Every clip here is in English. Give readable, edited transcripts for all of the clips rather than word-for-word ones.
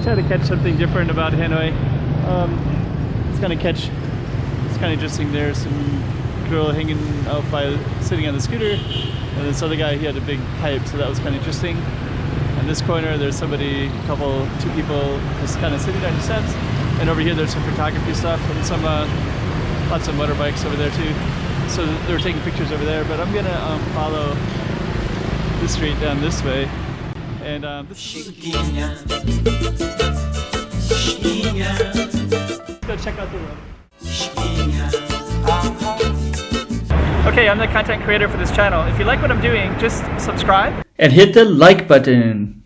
try to catch something different about Hanoi. It's kind of interesting. There's some girl hanging out sitting on the scooter, and this other guy, he had a big pipe, so that was kind of interesting. In this corner, there's two people just kind of sitting on the steps, and over here there's some photography stuff and some lots of motorbikes over there too. So they were taking pictures over there, but I'm gonna follow this street down this way, and go check out the road. Okay, I'm the content creator for this channel. If you like what I'm doing, just subscribe and hit the like button.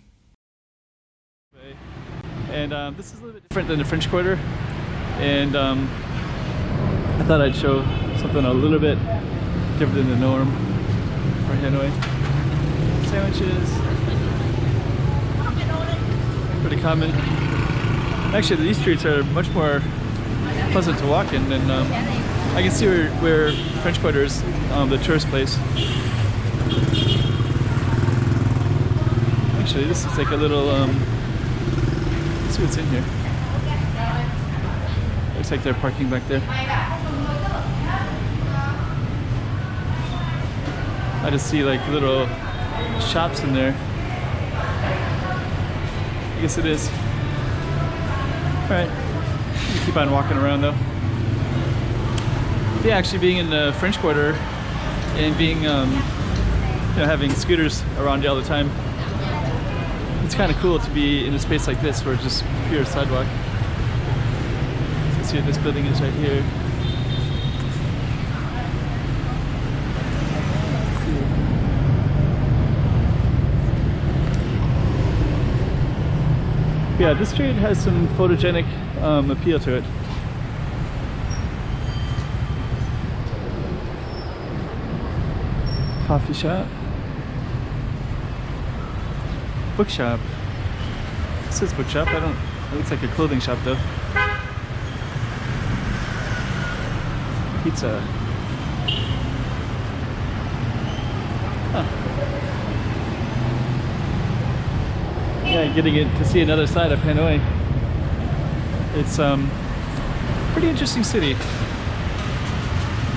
And this is a little bit different than the French Quarter, and I thought I'd show something a little bit different than the norm for Hanoi. Sandwiches, pretty common. Actually, these streets are much more pleasant to walk in than I can see where French Quarter is, the tourist place. Actually, this is like a little, let's see what's in here. Looks like they're parking back there. I just see like little shops in there. I guess it is. Alright, keep on walking around though. Yeah, actually being in the French Quarter and being, having scooters around you all the time, it's kind of cool to be in a space like this where it's just pure sidewalk. So see what this building is right here. Yeah, this street has some photogenic appeal to it. Coffee shop. Bookshop. It says bookshop. It looks like a clothing shop though. Pizza. Huh. Yeah, getting to see another side of Hanoi. It's pretty interesting city. I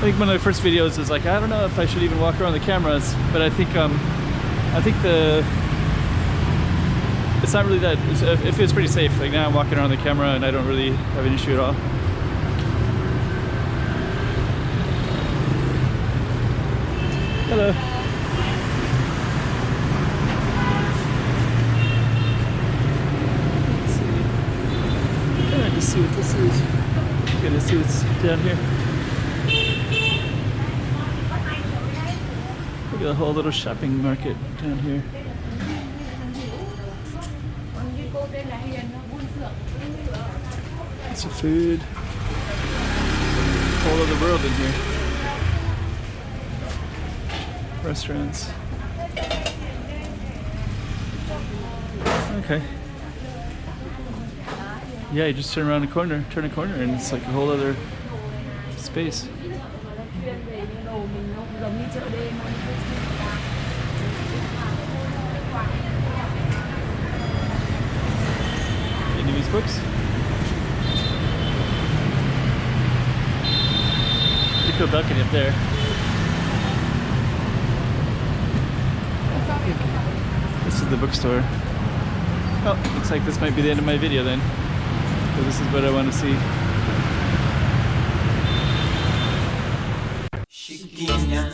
think one of the first videos is like, I don't know if I should even walk around the cameras, but I think it's not really that. It feels pretty safe. Like now I'm walking around the camera and I don't really have an issue at all. Hello. Let's see what this is. Gonna see what's down here. Look at the whole little shopping market down here. Lots of food. Whole other world in here. Restaurants. Okay. Yeah, you just turn a corner, and it's like a whole other space. Vietnamese books. Pretty cool balcony up there. This is the bookstore. Oh, looks like this might be the end of my video then. So this is what I want to see. Chiquinha,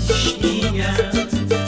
chiquinha.